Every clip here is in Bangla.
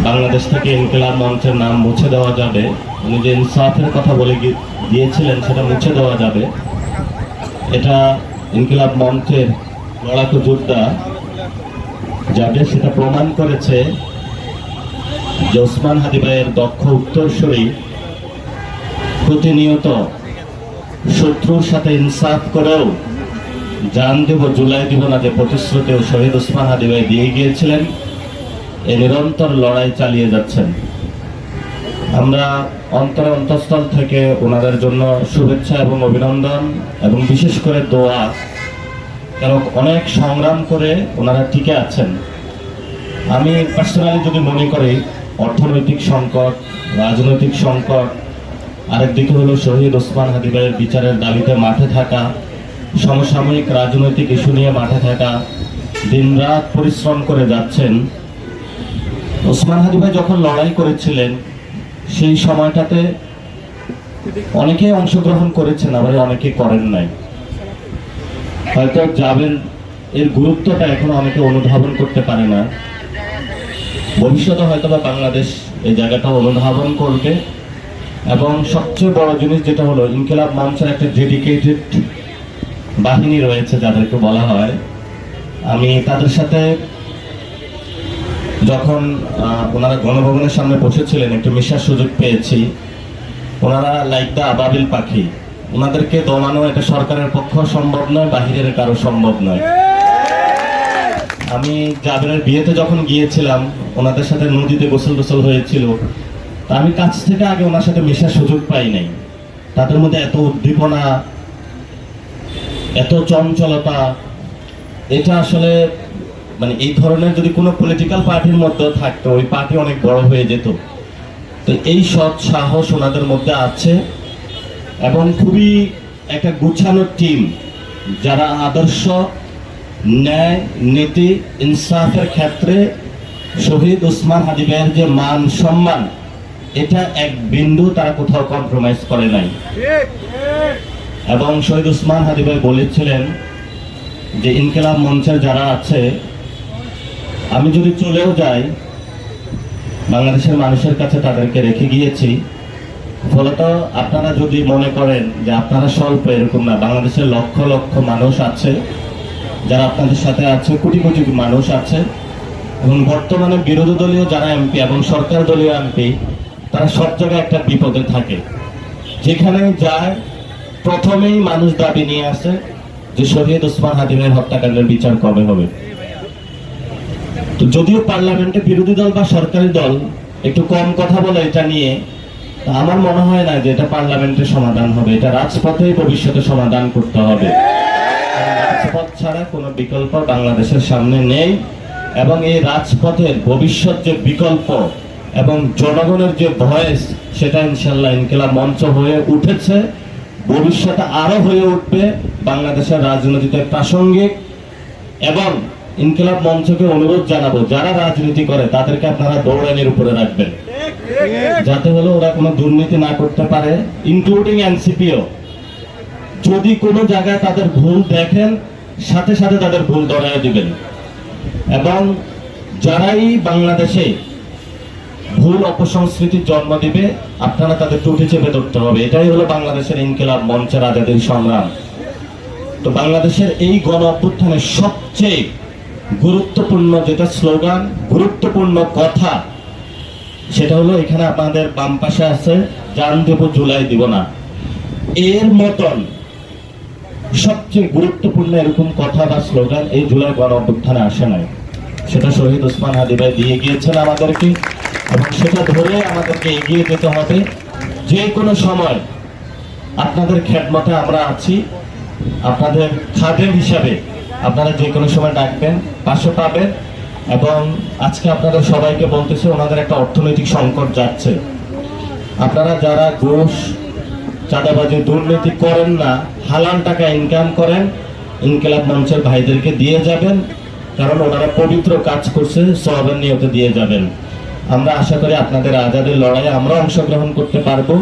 বাংলাদেশ থেকে ইনকিলাব মঞ্চের নাম মুছে দেওয়া যাবে, উনি যে ইনসাফের কথা বলে দিয়েছিলেন সেটা মুছে দেওয়া যাবে, এটা ইনকিলাব মঞ্চের লড়াকু যোদ্ধা যাবে সেটা প্রমাণ করেছে যে ওসমান হাদি ভাইয়ের দক্ষ উত্তরসূরি প্রতিনিয়ত শত্রুর সাথে ইনসাফ করেও জান দেব জুলাই দিব না যে প্রতিশ্রুতিও শহীদ ওসমান হাদি ভাই দিয়ে গিয়েছিলেন, এই নিরন্তর লড়াই চালিয়ে যাচ্ছেন। আমরা অন্তঃস্থল থেকে ওনাদের জন্য শুভেচ্ছা এবং অভিনন্দন এবং বিশেষ করে দোয়া, কারণ অনেক সংগ্রাম করে ওনারা টিকে আছেন। আমি পার্সোনালি যদি মনে করি অর্থনৈতিক সংকট, রাজনৈতিক সংকট, আরেকদিকে হলো শহীদ ওসমান হাদি ভাইয়ের বিচারের দাবিতে মাঠে থাকা, সমসাময়িক রাজনৈতিক ইস্যু নিয়ে মাঠে থাকা, দিনরাত পরিশ্রম করে যাচ্ছেন। ওসমান হাদি ভাই যখন লড়াই করেছিলেন সেই সময়টাতে অনেকেই অংশগ্রহণ করেছেন, আবার অনেকে করেন নাই। হয়তো যাবেন এর গুরুত্বটা এখন অনেকে অনুধাবন করতে পারে না, ভবিষ্যতে হয়তো বা বাংলাদেশ এই জায়গাটা অনুধাবন করবে। এবং সবচেয়ে বড় জিনিস যেটা হলো ইনকিলাব মঞ্চের একটা ডেডিকেটেড বাহিনী রয়েছে যাদেরকে বলা হয়। আমি তাদের সাথে যখন ওনারা গণভবনের সামনে বসেছিলেন একটু মেশার সুযোগ পেয়েছি। ওনারা লাইক দা আবাবিল পাখি, ওনাদেরকে দমানো এটা সরকারের পক্ষ সম্ভব নয়, বাহিরের কারো সম্ভব নয়। আমি জাবেরের বিয়েতে যখন গিয়েছিলাম ওনাদের সাথে নদীতে গোসল টোসল হয়েছিল, তা আমি কাছ থেকে আগে ওনার সাথে মেশার সুযোগ পাই নাই। তাদের মধ্যে এত উদ্দীপনা, এত চঞ্চলতা, এটা আসলে মানে এই ধরনের যদি কোনো পলিটিক্যাল পার্টির মধ্যে থাকতো ওই পার্টি অনেক বড় হয়ে যেত। তো এই সৎ সাহস ওনাদের মধ্যে আছে এবং খুবই একটা গুছানো টিম, যারা আদর্শ, ন্যায়, নীতি, ইনসাফের ক্ষেত্রে শহীদ ওসমান হাদি ভাইয়ের যে মান সম্মান, এটা এক বিন্দু তারা কোথাও কম্প্রোমাইজ করে নাই। এবং শহীদ ওসমান হাদি ভাই বলেছিলেন যে ইনকিলাব মঞ্চের যারা আছে, আমি যদি চলেও যাই বাংলাদেশের মানুষের কাছে তাদেরকে রেখে গিয়েছি। ফলত আপনারা যদি মনে করেন যে আপনারা স্বল্প, এরকম না, বাংলাদেশের লক্ষ লক্ষ মানুষ আছে যারা আপনাদের সাথে আছে, কোটি কোটি মানুষ আছে। এবং বর্তমানে বিরোধী দলীয় যারা এমপি এবং সরকার দলীয় এমপি, তারা সব জায়গায় একটা বিপদে থাকে। যেখানে যায় প্রথমেই মানুষ দাবি নিয়ে আসে যে শহীদ ওসমান হাদি ভাইয়ের হত্যাকাণ্ডের বিচার কবে হবে। তো যদিও পার্লামেন্টে বিরোধী দল বা সরকারি দল একটু কম কথা বলে এটা নিয়ে, আমার মনে হয় না যে এটা পার্লামেন্টের সমাধান হবে, এটা রাজপথেই ভবিষ্যতে সমাধান করতে হবে। রাজপথ ছাড়া কোনো বিকল্প বাংলাদেশের সামনে নেই। এবং এই রাজপথের ভবিষ্যৎ যে বিকল্প এবং জনগণের যে ভয়েস, সেটা ইনশাল্লাহ ইনকিলাব মঞ্চ হয়ে উঠেছে, ভবিষ্যতে আরো হয়ে উঠবে বাংলাদেশের রাজনীতিতে প্রাসঙ্গিক। এবং ইনকিলাব মঞ্চকে অনুরোধ জানাবো, যারা রাজনীতি করে তাদেরকে আপনারা দৌড়ানির উপরে রাখবেন, যাতে হলো ওরা কোনো দুর্নীতি না করতে পারে, ইনক্লুডিং এনসিপিও। যদি কোনো জায়গায় তাদের ভুল দেখেন, সাথে সাথে তাদের ভুল ধরায় দিবেন। এবং যারাই বাংলাদেশে ভুল অপসংস্কৃতির জন্ম দিবে, আপনারা তাদের টুটি চেপে ধরতে হবে। এটাই হলো বাংলাদেশের ইনকিলাব মঞ্চের আজাদের সংগ্রাম। তো বাংলাদেশের এই গণ অভ্যুত্থানের সবচেয়ে গুরুত্বপূর্ণ যেটা স্লোগান, গুরুত্বপূর্ণ কথা, সেটা হলো এখানে আপনাদের বাম পাশে আছে, জান দেব জুলাই দিব না। এর মতন সবচেয়ে গুরুত্বপূর্ণ এরকম কথা বা স্লোগান এই জুলাই গণ অভ্যুত্থানে আসে নাই। সেটা শহীদ ওসমান হাদি ভাই দিয়ে গিয়েছেন আমাদেরকে, এবং সেটা ধরে আমাদেরকে এগিয়ে যেতে হবে। যে কোনো সময় আপনাদের খেদমতে আমরা আছি, আপনাদের খাদেম হিসাবে আপনারা যে কোনো সময় ডাকবেন, পাশে পাবেন। এবং আজকে আপনাদের সবাইকে বলতেছে, ওনাদের একটা অর্থনৈতিক সংকট যাচ্ছে। আপনারা যারা ঘুষ, চাঁদাবাজি, দুর্নীতি করেন না, হালাল টাকা ইনকাম করেন, ইনকিলাব মঞ্চের ভাইদেরকে দিয়ে যাবেন, কারণ ওনারা পবিত্র কাজ করছে, সওয়াবের নিয়তে দিয়ে যাবেন। আমরা আশা করি আপনাদের আজাদের লড়াইয়ে আমরা অংশগ্রহণ করতে পারবো।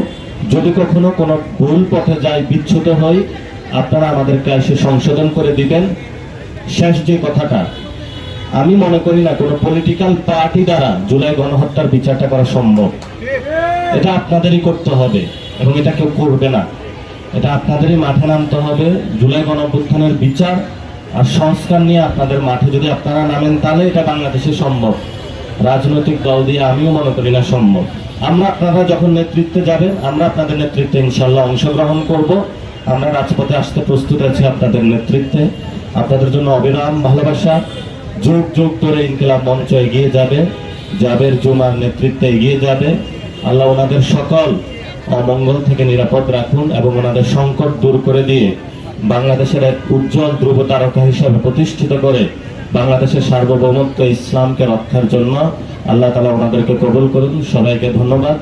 যদি কখনো কোনো ভুল পথে যাই, বিচ্যুত হই, আপনারা আমাদেরকে এসে সংশোধন করে দিবেন। শেষ যে কথাটা, আমি মনে করি না কোনো পলিটিক্যাল পার্টি দ্বারা জুলাই গণহত্যার বিচারটা করা সম্ভব। এটা আপনাদেরই করতে হবে এবং এটা কেউ করবে না। এটা আপনাদেরই মাঠে নামতে হবে। জুলাই গণঅভ্যুত্থানের বিচার আর সংস্কার নিয়ে আপনাদের মাঠে যদি আপনারা নামেন তাহলে এটা বাংলাদেশে সম্ভব। রাজনৈতিক দল দিয়ে আমিও মনে করি না সম্ভব। আপনারা যখন নেতৃত্বে যাবেন, আমরা আপনাদের নেতৃত্বে ইনশাল্লাহ অংশগ্রহণ করব। আমরা রাজপথে আসতে প্রস্তুত আছি আপনাদের নেতৃত্বে। আপনাদের জন্য অবিরাম ভালোবাসা। যুগ যুগ ধরে ইনকিলাব মঞ্চ এগিয়ে যাবে, জাবের জুমার নেতৃত্বে এগিয়ে যাবে। আল্লাহ ওনাদের সকল অমঙ্গল থেকে নিরাপদ রাখুন এবং ওনাদের সংকট দূর করে দিয়ে বাংলাদেশের এক উজ্জ্বল ধ্রুব তারকা হিসাবে প্রতিষ্ঠিত করে বাংলাদেশের সার্বভৌমত্ব ইসলামকে রক্ষার জন্য আল্লাহ তাআলা ওনাদেরকে কবুল করুন। সবাইকে ধন্যবাদ।